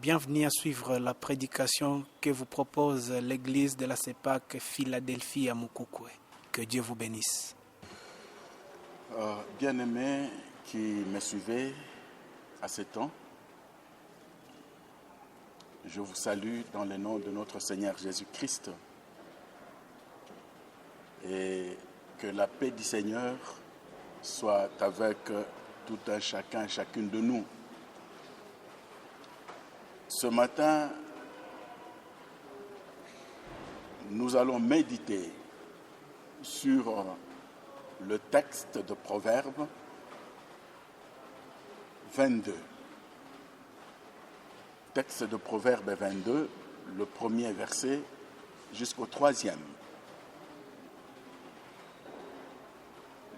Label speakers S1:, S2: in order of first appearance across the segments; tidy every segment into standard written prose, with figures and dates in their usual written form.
S1: Bienvenue à suivre la prédication que vous propose l'église de la CEPAC Philadelphie à Mukukwe. Que Dieu vous bénisse.
S2: Bien-aimés qui me suivez à ce temps, je vous salue dans le nom de notre Seigneur Jésus-Christ et que la paix du Seigneur soit avec tout un chacun, chacune de nous. Ce matin, nous allons méditer sur le texte de Proverbes 22. Texte de Proverbes 22, le premier verset jusqu'au troisième.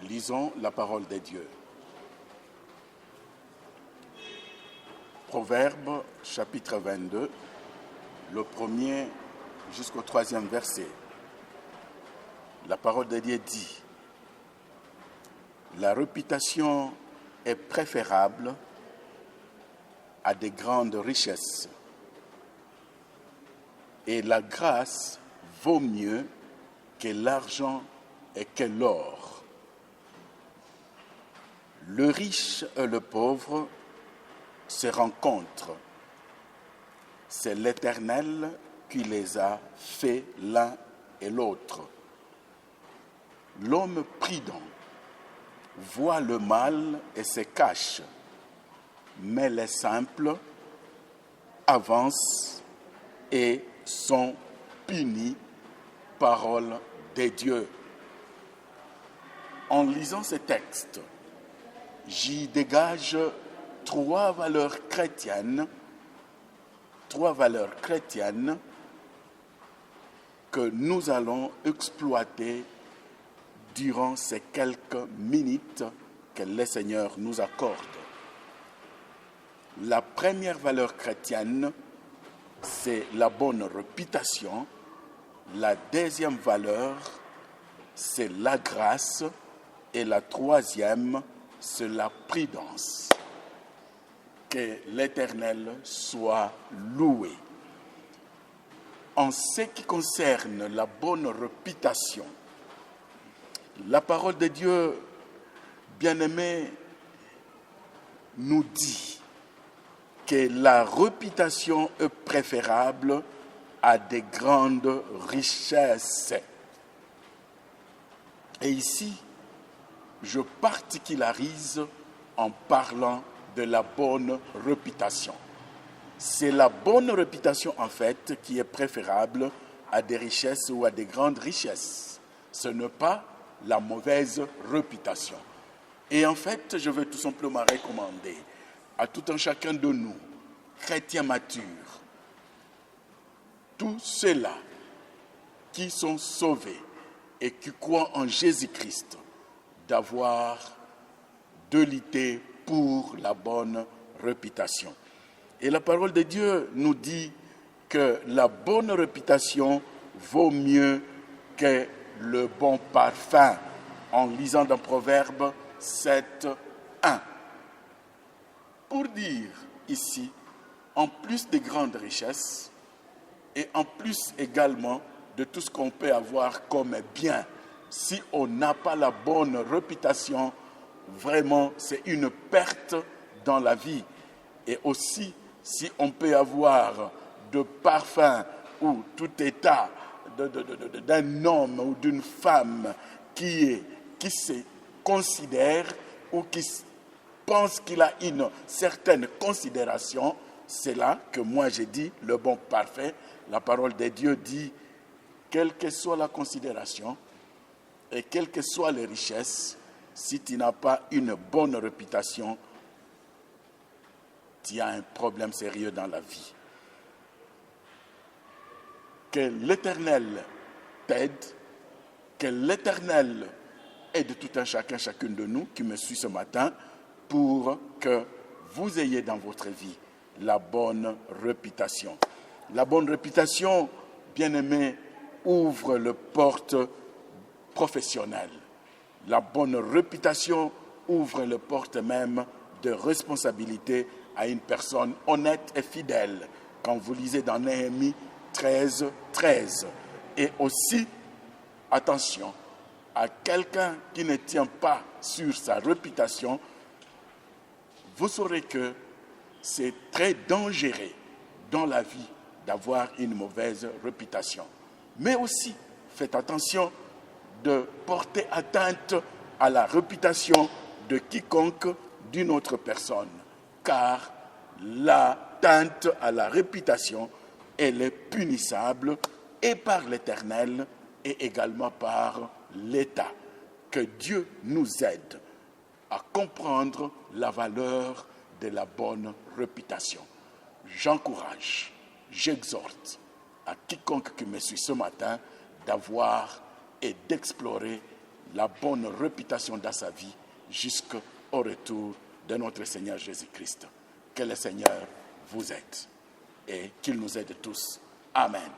S2: Lisons la parole de Dieu. Proverbes chapitre 22, le premier jusqu'au troisième verset. La parole de Dieu dit: la réputation est préférable à de grandes richesses, et la grâce vaut mieux que l'argent et que l'or. Le riche et le pauvre se rencontrent. C'est l'Éternel qui les a fait l'un et l'autre. L'homme prudent voit le mal et se cache, mais les simples avancent et sont punis. Parole de Dieu. En lisant ce texte, j'y dégage trois valeurs chrétiennes que nous allons exploiter durant ces quelques minutes que le Seigneur nous accorde. La première valeur chrétienne, c'est la bonne réputation. La deuxième valeur, c'est la grâce. Et la troisième, c'est la prudence. Que l'Éternel soit loué. En ce qui concerne la bonne réputation, la parole de Dieu, bien-aimé, nous dit que la réputation est préférable à de grandes richesses. Et ici, je particularise en parlant de la bonne réputation. C'est la bonne réputation, en fait, qui est préférable à des richesses ou à des grandes richesses. Ce n'est pas la mauvaise réputation. Et en fait, je veux tout simplement recommander à tout un chacun de nous, chrétiens matures, tous ceux-là qui sont sauvés et qui croient en Jésus-Christ, de lutter pour la bonne réputation. Et la parole de Dieu nous dit que la bonne réputation vaut mieux que le bon parfum, en lisant dans Proverbe 7, 1. Pour dire ici, en plus des grandes richesses, et en plus également de tout ce qu'on peut avoir comme bien, si on n'a pas la bonne réputation, vraiment, c'est une perte dans la vie. Et aussi, si on peut avoir de parfum ou tout état d'un homme ou d'une femme qui se considère ou qui pense qu'il a une certaine considération, c'est là que moi j'ai dit le bon parfait. La parole de Dieu dit, quelle que soit la considération et quelles que soient les richesses, si tu n'as pas une bonne réputation, tu as un problème sérieux dans la vie. Que l'Éternel t'aide, que l'Éternel aide tout un chacun, chacune de nous qui me suit ce matin, pour que vous ayez dans votre vie la bonne réputation. La bonne réputation, bien-aimé, ouvre le porte professionnelle. La bonne réputation ouvre le porte même de responsabilité à une personne honnête et fidèle, quand vous lisez dans Néhémie 13, 13. Et aussi, attention, à quelqu'un qui ne tient pas sur sa réputation, vous saurez que c'est très dangereux dans la vie d'avoir une mauvaise réputation. Mais aussi, faites attention de porter atteinte à la réputation de quiconque d'une autre personne, car l'atteinte à la réputation, elle est punissable et par l'Éternel et également par l'État. Que Dieu nous aide à comprendre la valeur de la bonne réputation. J'encourage, j'exhorte à quiconque qui me suit ce matin d'avoir et d'explorer la bonne réputation dans sa vie jusqu'au retour de notre Seigneur Jésus-Christ. Que le Seigneur vous aide et qu'il nous aide tous. Amen.